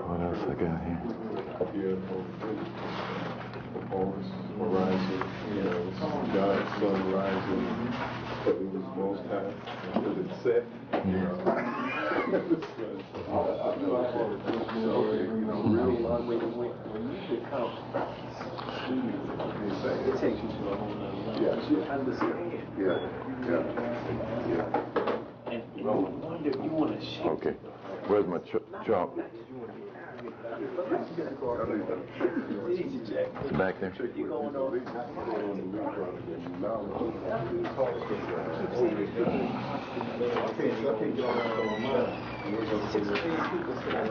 What else I got here? Horizon, you know, God's sun rising, but it was most high because it set. You know, when you become it takes you to a whole nother level. Yeah. You understand. And you wonder, you want to shape. Okay. Where's my chalk? It's back there.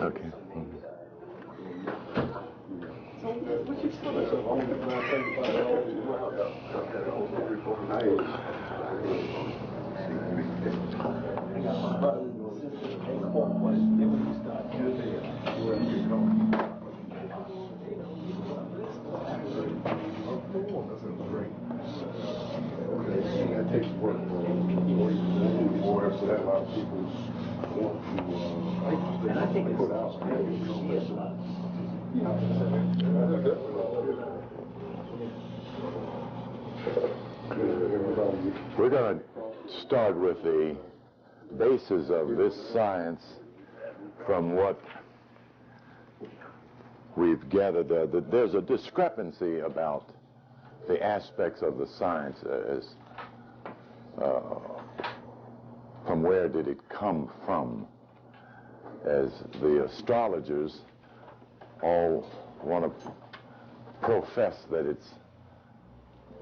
Okay. That takes work for more, so that a lot of people want to, and I think it's put out. We're going to start with the basis of this science from what we've gathered. There's a discrepancy about the aspects of the science as from where did it come from, as the astrologers all want to profess that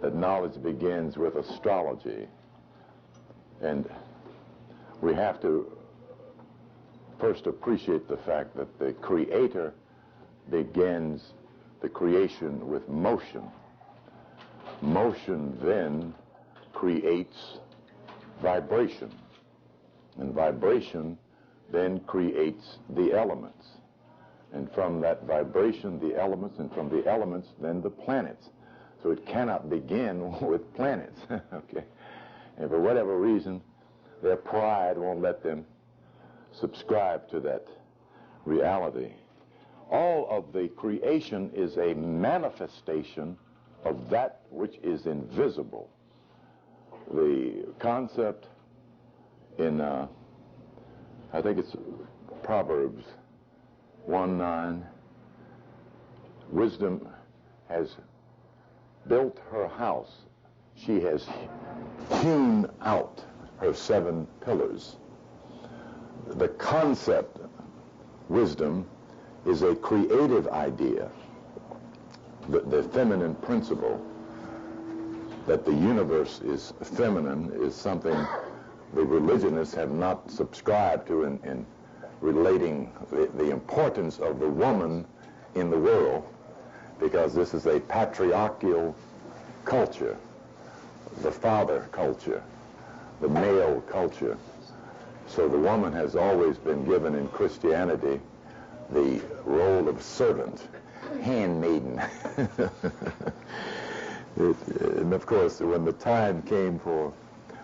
that knowledge begins with astrology, and we have to first appreciate the fact that the Creator begins the creation with motion. Motion then creates vibration, and vibration then creates the elements, and from that vibration the elements, and from the elements then the planets. So it cannot begin with planets. Okay, and for whatever reason their pride won't let them subscribe to that reality. All of the creation is a manifestation of that which is invisible. The concept in, I think it's Proverbs 1:9, wisdom has built her house. She has hewn out her 7 pillars. The concept, wisdom, is a creative idea. The feminine principle that the universe is feminine is something the religionists have not subscribed to in relating the importance of the woman in the world, because this is a patriarchal culture, the father culture, the male culture. So the woman has always been given in Christianity the role of servant, handmaiden. And of course, when the time came for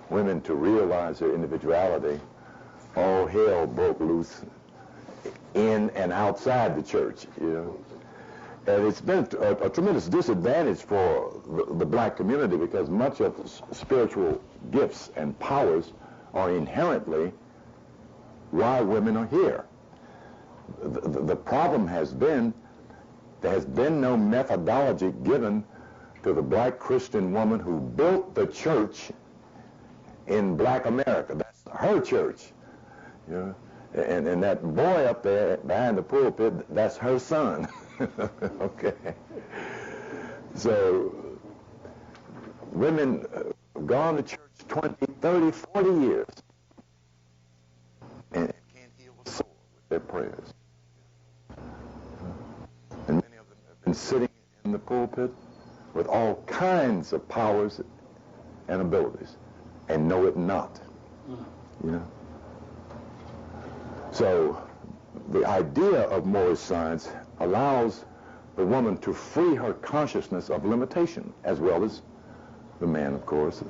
women to realize their individuality, all hell broke loose in and outside the church, you know. And it's been a tremendous disadvantage for the black community, because much of spiritual gifts and powers are inherently why women are here. The problem has been there has been no methodology given to the black Christian woman who built the church in black America. That's her church, you know? And that boy up there behind the pulpit, that's her son. Okay. So women have gone to church 20, 30, 40 years and can't heal a soul with their prayers. And many of them have been sitting in the pulpit with all kinds of powers and abilities and know it not, you know. So the idea of Moorish science allows the woman to free her consciousness of limitation as well as the man, of course,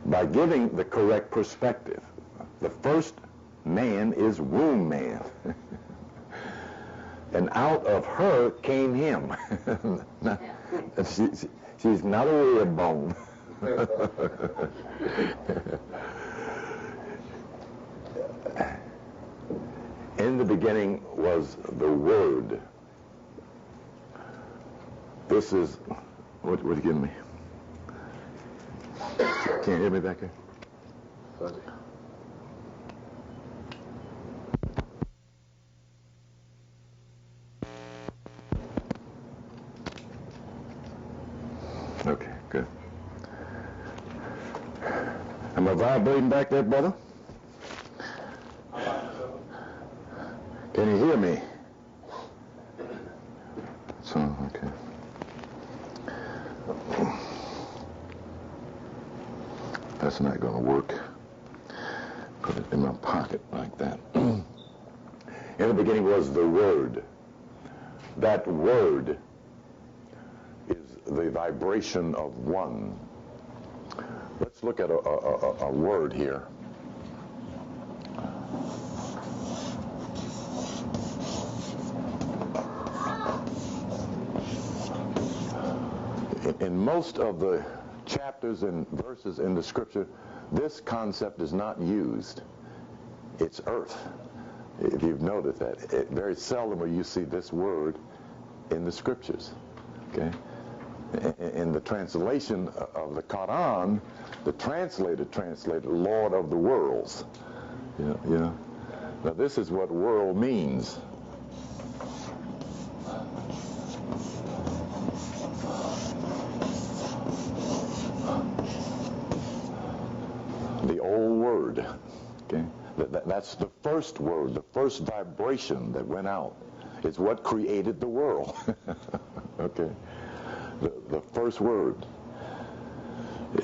by giving the correct perspective. The first man is womb man. And out of her came him. She's not a rib bone. In the beginning was the Word. This is, what you giving me? Can't hear me back here? Fuzzy. Okay, good. Am I vibrating back there, brother? Can you hear me? So, okay. That's not going to work. Put it in my pocket like that. In the beginning was the Word. That Word is the vibration of one. Let's look at a word here. In most of the chapters and verses in the scripture, this concept is not used. It's earth. If you've noticed that, very seldom will you see this word in the scriptures. Okay? In the translation of the Quran, the translator translated Lord of the worlds. Yeah. Now this is what world means. The old word. Okay? That's the first word, the first vibration that went out. It's what created the world. Okay? The first word.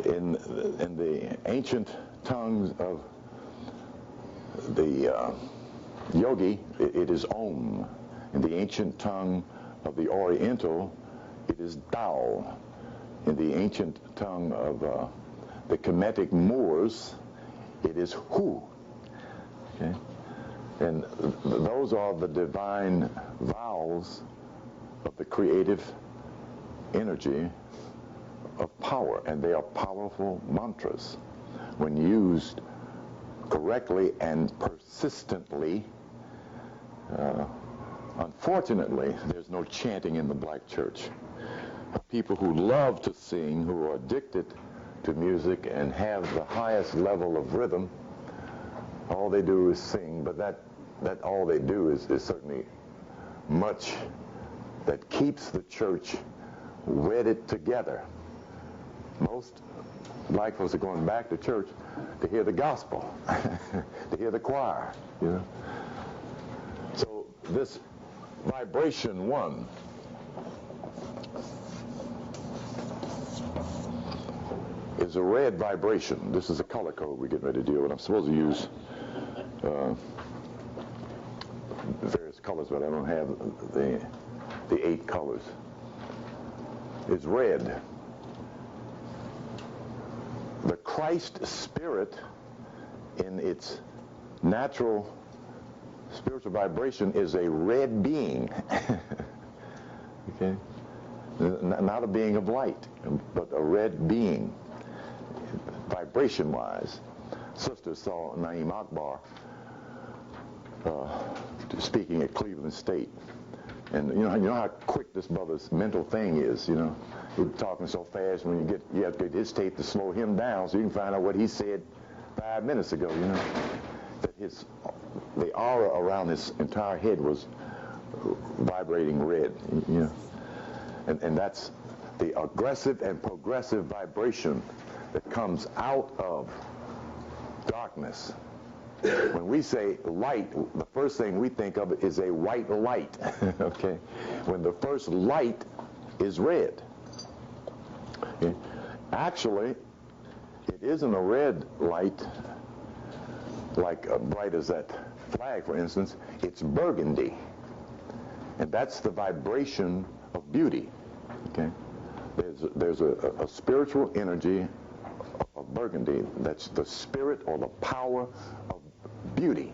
In the ancient tongues of the yogi, it is Om. In the ancient tongue of the Oriental, it is Tao. In the ancient tongue of the Kemetic Moors, it is Hu. Okay? And those are the divine vowels of the creative energy of power, and they are powerful mantras when used correctly and persistently. Unfortunately, there's no chanting in the black church. People who love to sing, who are addicted to music and have the highest level of rhythm, all they do is sing, but that all they do is certainly much that keeps the church wedded together. Most black folks are going back to church to hear the gospel, to hear the choir, you know. So this vibration one is a red vibration. This is a color code we're getting ready to deal with. I'm supposed to use various colors, but I don't have the 8 colors. It's red. The Christ spirit in its natural spiritual vibration is a red being. Okay? Not a being of light, but a red being, vibration-wise. Sister saw Naeem Akbar speaking at Cleveland State. And you know how quick this brother's mental thing is, you know. He's talking so fast when you have to get his tape to slow him down so you can find out what he said 5 minutes ago, you know. That the aura around his entire head was vibrating red, you know. And that's the aggressive and progressive vibration that comes out of darkness. When we say light, the first thing we think of is a white light, okay? When the first light is red. Okay? Actually, it isn't a red light like bright as that flag, for instance. It's burgundy. And that's the vibration of beauty, okay? There's a spiritual energy of burgundy that's the spirit or the power of beauty,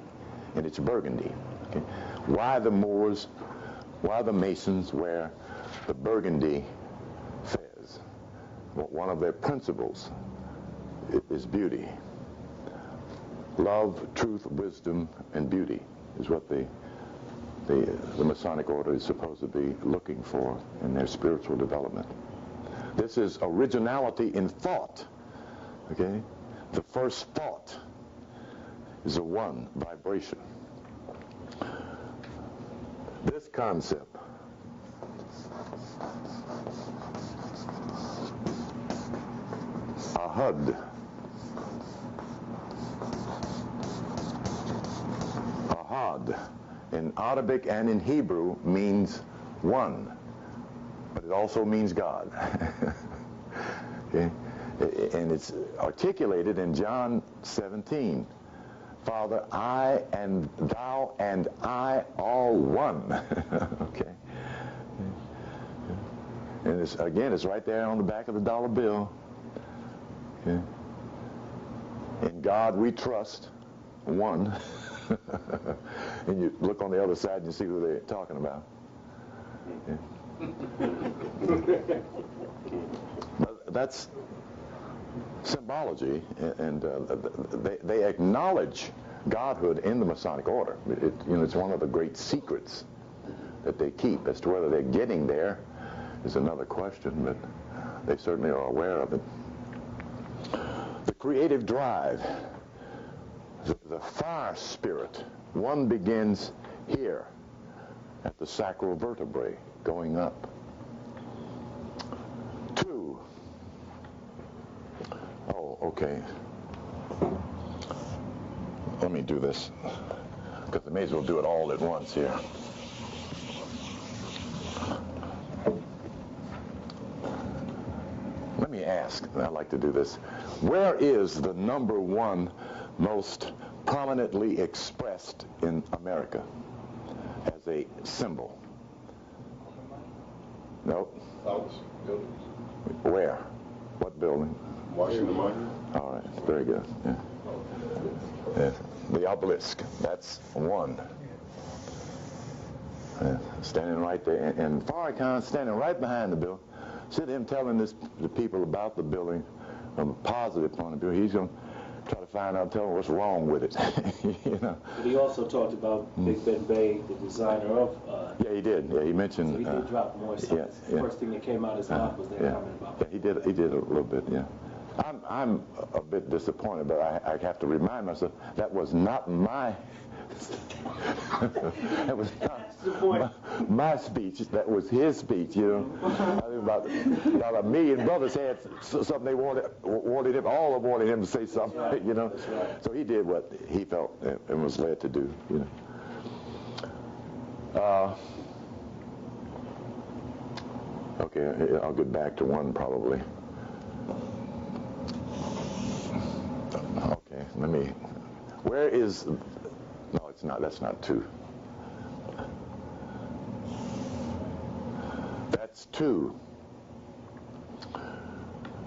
and it's burgundy. Okay? Why the Moors, why the Masons wear the burgundy fez? Well, one of their principles is beauty. Love, truth, wisdom, and beauty is what the Masonic order is supposed to be looking for in their spiritual development. This is originality in thought. Okay? The first thought is a one vibration. This concept ahad, ahad in Arabic and in Hebrew means one, but it also means God. Okay? And it's articulated in John 17. Father, I and thou and I all one. Okay? And it's, again, it's right there on the back of the dollar bill. Okay? In God we trust, one. And you look on the other side and you see who they're talking about. Okay? That's symbology, and they acknowledge godhood in the Masonic order. It's one of the great secrets that they keep. As to whether they're getting there is another question, but they certainly are aware of it. The creative drive, the fire spirit, one begins here at the sacral vertebrae, going up. Two. Oh, okay. Let me do this, because I may as well do it all at once here. Let me ask, and I like to do this, where is the number one most prominently expressed in America as a symbol? Nope. Where? What building? Washington Monument. All right, very good. Yeah. Yeah. The obelisk, that's one. Standing right there, and Farrakhan standing right behind the building. See him telling the people about the building from a positive point of view. He's going to try to find out, tell them what's wrong with it. You know. But he also talked about Big Ben Bay, the designer of. Yeah, he did. Yeah, he mentioned. So he did drop more stuff. Yeah, The first thing that came out of his mouth was that comment about. Yeah, he did. He did a little bit. Yeah. I'm a bit disappointed, but I have to remind myself that was not my. That was not my speech. That was his speech. You know, I think about a million brothers had something they wanted him. All of them wanted him to say something. Right. You know, right. So he did what he felt and was led to do. You know. Okay, I'll get back to one probably. Okay, let me. Where is? No, it's not. That's not two. That's two.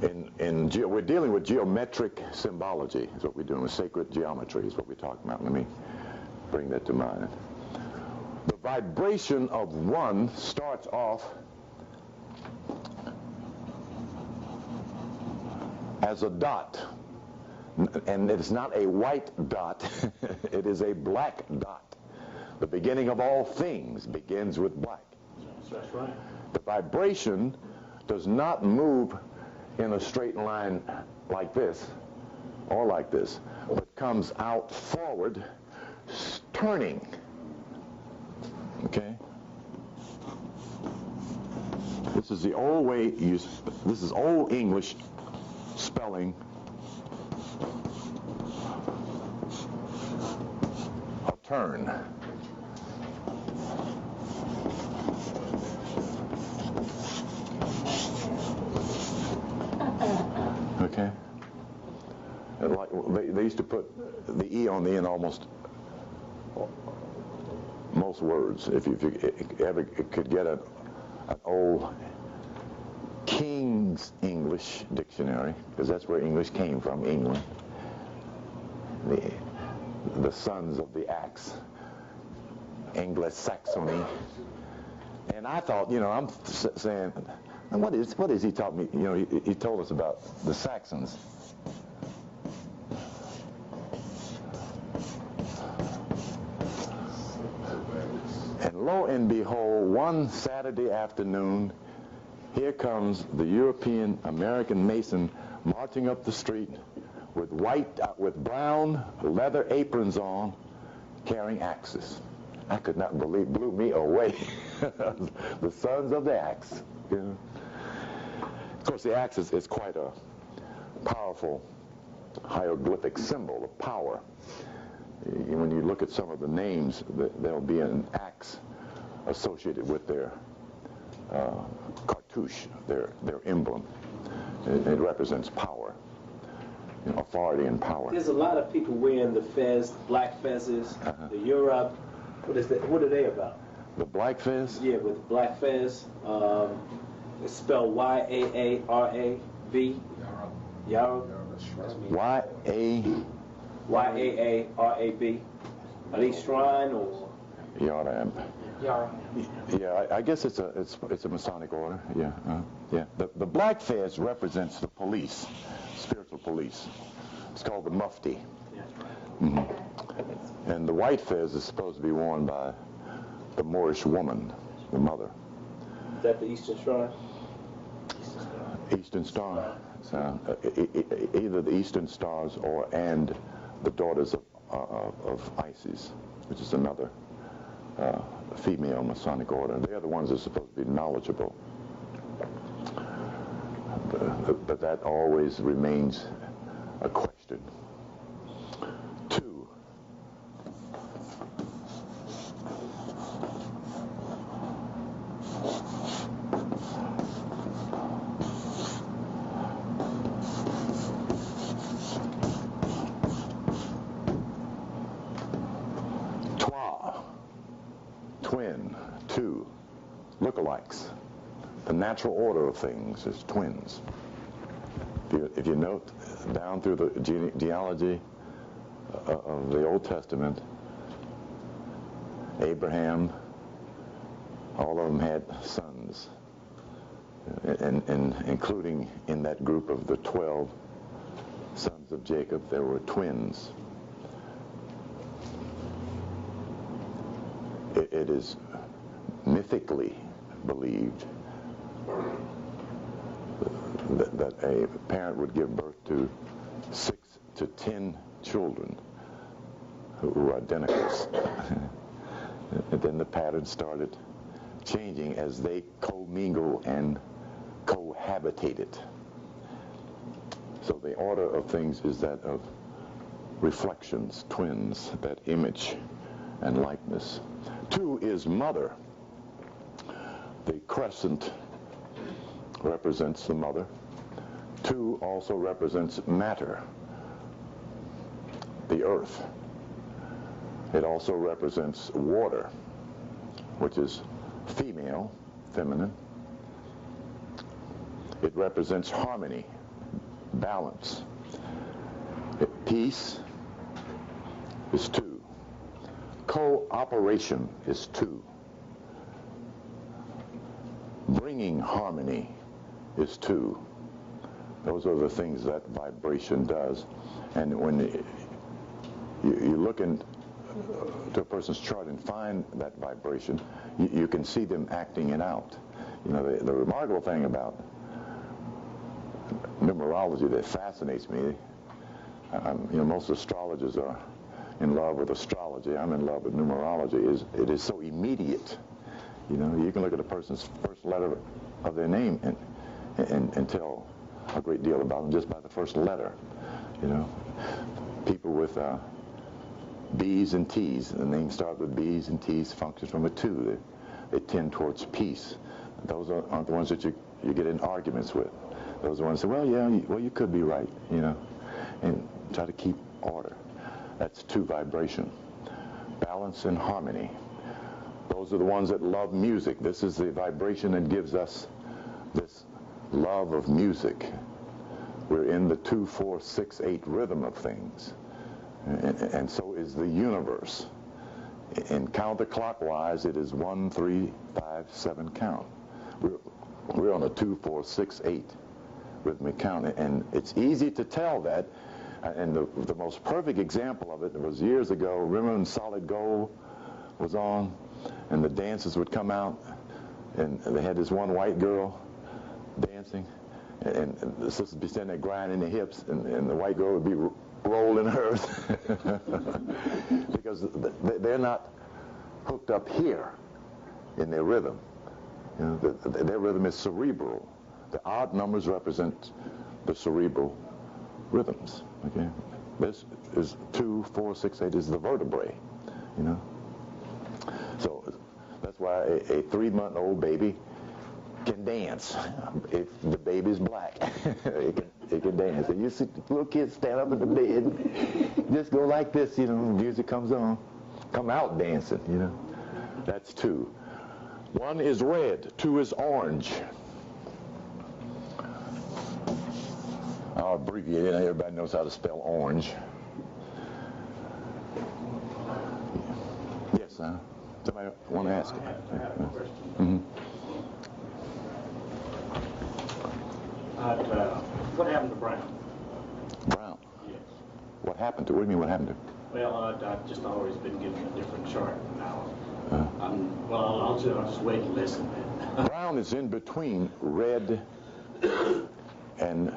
We're dealing with geometric symbology. Is what we're doing with sacred geometry. Is what we're talking about. Let me bring that to mind. The vibration of one starts off as a dot. And it's not a white dot, it is a black dot. The beginning of all things begins with black. That's right. The vibration does not move in a straight line like this, or like this, but comes out forward, turning. Okay? This is the old way, this is old English spelling a turn. Okay? And like they used to put the E on the end almost most words. If you ever could get an old king King's English Dictionary, because that's where English came from, England. The sons of the axe, Anglo-Saxony. And I thought, I'm saying, what is he taught me? He told us about the Saxons. And lo and behold, one Saturday afternoon, here comes the European American Mason marching up the street with brown leather aprons on, carrying axes. I could not believe, blew me away. The sons of the axe. Of course, the axe is quite a powerful hieroglyphic symbol of power. When you look at some of the names, there'll be an axe associated with their cartouche, their emblem. It represents power, authority and power. There's a lot of people wearing the fez, black fezzes, the Europe. What is that? What are they about? The black fez? Yeah, with black fez. It's spelled Y-A-A-R-A-V. Yarab. Y-A-A-R-A-B. Are they shrine or? Yarab. Yeah, I guess it's a Masonic order. Yeah, yeah. The black fez represents the police, spiritual police. It's called the mufti. Mm-hmm. And the white fez is supposed to be worn by the Moorish woman, the mother. Is that the Eastern Shrine? Eastern Star. Either the Eastern Stars and the Daughters of Isis, which is another female Masonic order. They're the ones that are supposed to be knowledgeable. But that always remains a question. 2. Twin, 2, lookalikes. The natural order of things is twins. If you note down through the genealogy of the Old Testament, Abraham, all of them had sons, and including in that group of the 12 sons of Jacob, there were twins. It is mythically believed that a parent would give birth to 6 to 10 children who were identicals. And then the pattern started changing as they commingle and cohabitated. So the order of things is that of reflections, twins, that image and likeness. 2 is mother. The crescent represents the mother. 2 also represents matter, the earth. It also represents water, which is female, feminine. It represents harmony, balance. Peace is 2. Cooperation is 2. Bringing harmony is 2. Those are the things that vibration does. And when you look into a person's chart and find that vibration, you can see them acting it out. You know, the remarkable thing about numerology that fascinates me, most astrologers are in love with astrology. I'm in love with numerology. It is so immediate. You know, you can look at a person's first letter of their name and tell a great deal about them just by the first letter. You know, people with B's and T's, the names start with B's and T's, functions from a 2. They tend towards peace. Those aren't the ones that you get in arguments with. Those are the ones that say, well, yeah, you could be right, you know, and try to keep order. That's 2 vibration. Balance and harmony. Those are the ones that love music. This is the vibration that gives us this love of music. We're in the 2-4-6-8 rhythm of things. And so is the universe. In counterclockwise, it is 1, 3, 5, 7 count. We're on a 2-4-6-8 rhythmic count, and it's easy to tell that. And the most perfect example of it was years ago. Remember when Solid Gold was on, and the dancers would come out, and they had this one white girl dancing, and the sisters would be standing there grinding their hips, and the white girl would be rolling hers because they're not hooked up here in their rhythm. You know, their rhythm is cerebral. The odd numbers represent the cerebral rhythms. Okay, this is 2, 4, 6, 8 is the vertebrae. You know, so that's why a 3-month-old baby can dance. If the baby's black, it can dance. And you see little kids stand up in the bed, just go like this, you know, music comes on, come out dancing, you know. That's 2. 1 is red, 2 is orange. I'll abbreviate it. Everybody knows how to spell orange. Yes, somebody want to ask? I have a question. Mm-hmm. What happened to Brown? Brown? Yes. What happened to? What do you mean what happened to? Well, I've just always been given a different chart now. I'll just wait and listen. Brown is in between red and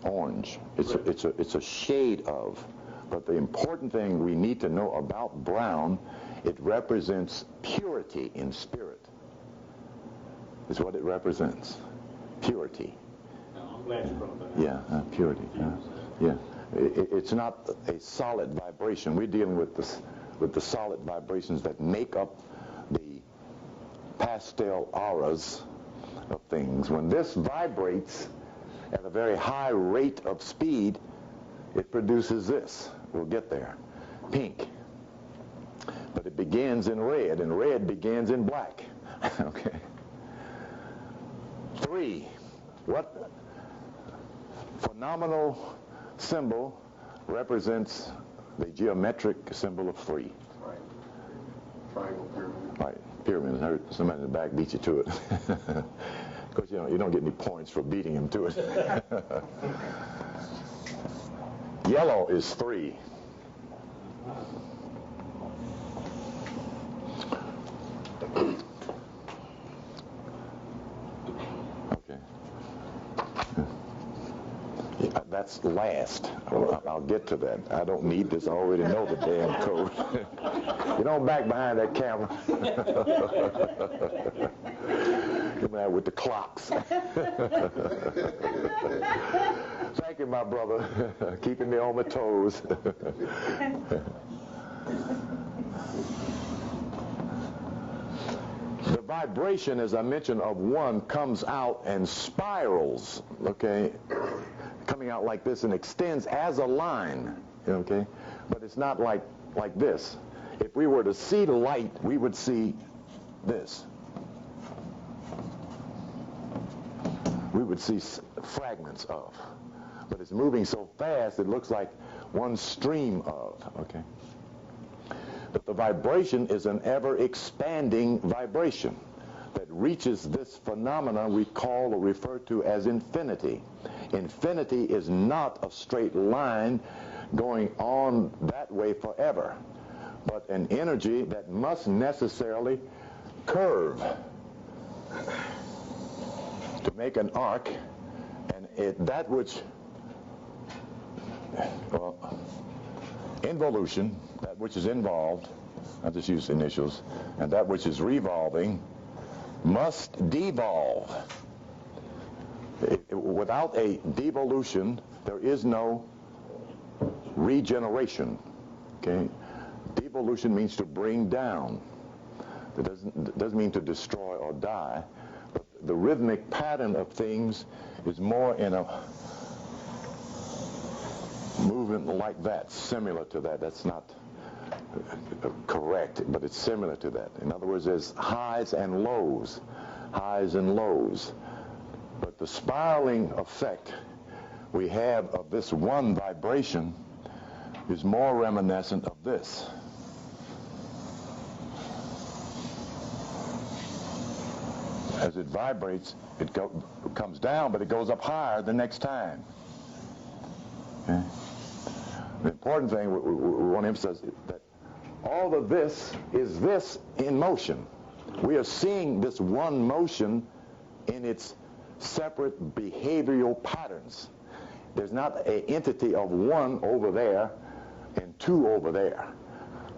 orange. It's a shade of. But the important thing we need to know about brown, it represents purity in spirit. Is what it represents. Purity. I'm glad you brought that up. Yeah, purity. Yeah. It's not a solid vibration. We're dealing with the solid vibrations that make up the pastel auras of things. When this vibrates at a very high rate of speed, it produces this. We'll get there. Pink. But it begins in red, and red begins in black. Okay. 3. What phenomenal symbol represents the geometric symbol of 3? Right. Triangle pyramid. Right. Pyramid. I heard somebody in the back beat you to it. Because you don't get any points for beating him to it. Yellow is 3. Okay. Yeah, that's last. I'll get to that. I don't need this. I already know the damn code. You don't back behind that camera. Come out with the clocks. Thank you, my brother, keeping me on my toes. The vibration, as I mentioned, of 1 comes out and spirals, okay, coming out like this and extends as a line, okay, but it's not like this. If we were to see the light, we would see this. We would see fragments of, but it's moving so fast it looks like one stream of, okay? But the vibration is an ever-expanding vibration that reaches this phenomenon we call or refer to as infinity. Infinity is not a straight line going on that way forever, but an energy that must necessarily curve to make an arc, and that which, well, involution, that which is involved, I'll just use initials, and that which is revolving must devolve. Without a devolution, there is no regeneration. Okay, devolution means to bring down. It doesn't mean to destroy or die. But the rhythmic pattern of things is more in a movement like that, similar to that. That's not correct, but it's similar to that. In other words, there's highs and lows, but But the spiraling effect we have of this one vibration is more reminiscent of this. As it vibrates, it comes down, but it goes up higher the next time. Okay? The important thing we want to emphasize is that all of this is this in motion. We are seeing this one motion in its separate behavioral patterns. There's not an entity of one over there and two over there.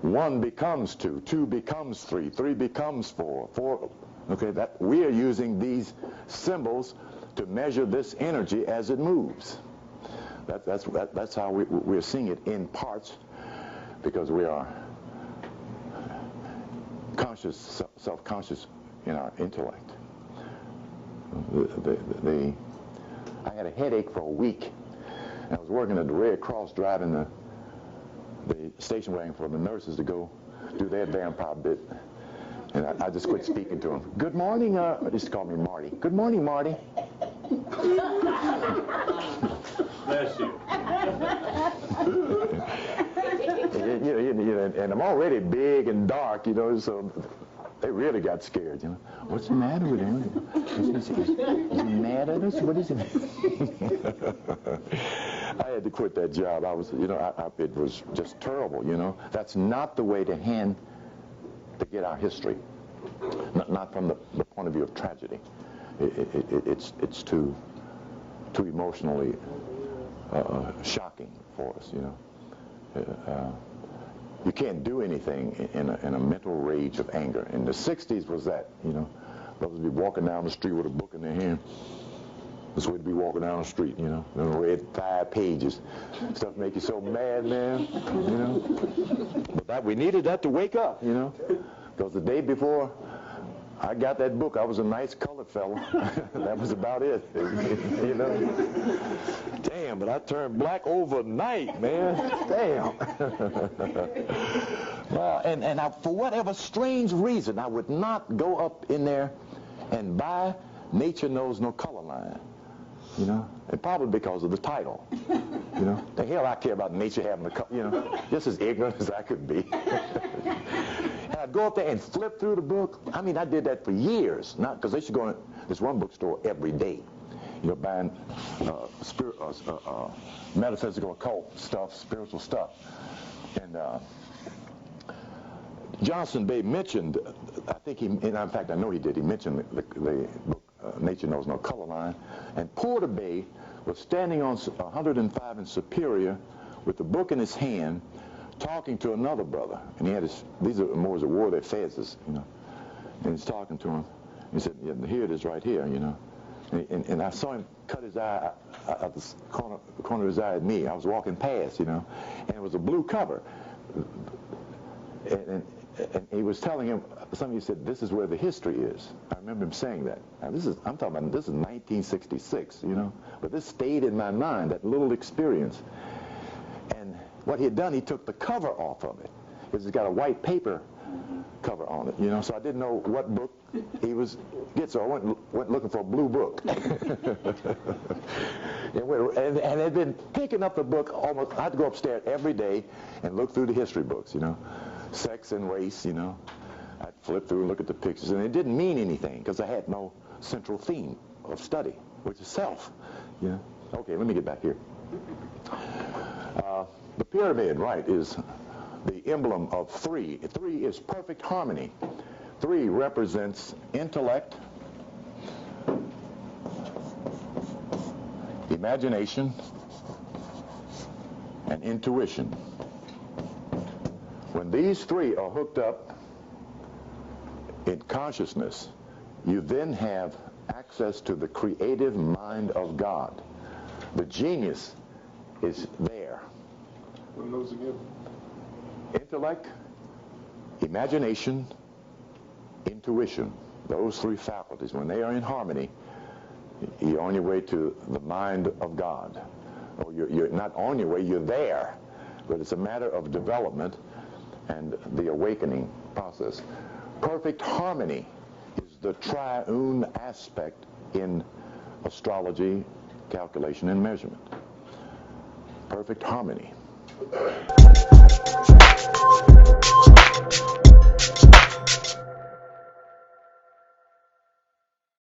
One becomes two, two becomes three, three becomes four, four. Okay, that we are using these symbols to measure this energy as it moves. That's how we're seeing it in parts, because we are conscious, self-conscious in our intellect. I had a headache for a week. I was working at the Red Cross, driving the station wagon for the nurses to go do their vampire bit. And I just quit speaking to him. Good morning, they used to call me Marty. Good morning, Marty. Bless you. And I'm already big and dark, so they really got scared, What's the matter with him? Is he mad at us? What is it? I had to quit that job. I was, it was just terrible, That's not the way to get our history. Not from the point of view of tragedy. It's too emotionally shocking for us, You can't do anything in a mental rage of anger. In the 60s was that, Those would be walking down the street with a book in their hand. This way to be walking down the street, and read 5 pages. Stuff make you so mad, man, But we needed that to wake up, Because the day before I got that book, I was a nice colored fella. That was about it, Damn, but I turned black overnight, man. Damn. Well, and I, for whatever strange reason, I would not go up in there and buy Nature Knows No Color Line. And probably because of the title. The hell I care about nature having a color, just as ignorant as I could be. And I'd go up there and flip through the book. I mean, I did that for years. Not because they should go in this one bookstore every day, buying metaphysical, occult stuff, spiritual stuff. And Johnson Bay mentioned, I think he, and in fact I know he did, he mentioned the book Nature Knows No Color Line, and Porter Bay was standing on 105 in Superior with the book in his hand, talking to another brother, and he had these are Moors that wore their fezzes, and he's talking to him. He said, yeah, here it is right here, and I saw him cut his eye at the corner of his eye at me. I was walking past, and it was a blue cover, and he was telling him, somebody said, this is where the history is. I remember him saying that. Now I'm talking about, this is 1966, but this stayed in my mind, that little experience. And what he had done, he took the cover off of it, because it's got a white paper cover on it, so I didn't know what book he was get, so I went looking for a blue book. and had been picking up the book almost, I had to go upstairs every day and look through the history books, sex and race, I'd flip through and look at the pictures, and it didn't mean anything because I had no central theme of study, which is self. Okay, let me get back here. The pyramid, right, is the emblem of 3. 3 is perfect harmony. 3 represents intellect, imagination, and intuition. When these 3 are hooked up in consciousness, you then have access to the creative mind of God. The genius is there. What are those again? Intellect, imagination, intuition. Those 3 faculties, when they are in harmony, you're on your way to the mind of God. Or you're not on your way, you're there. But it's a matter of development and the awakening process. Perfect harmony is the triune aspect in astrology, calculation, and measurement. Perfect harmony.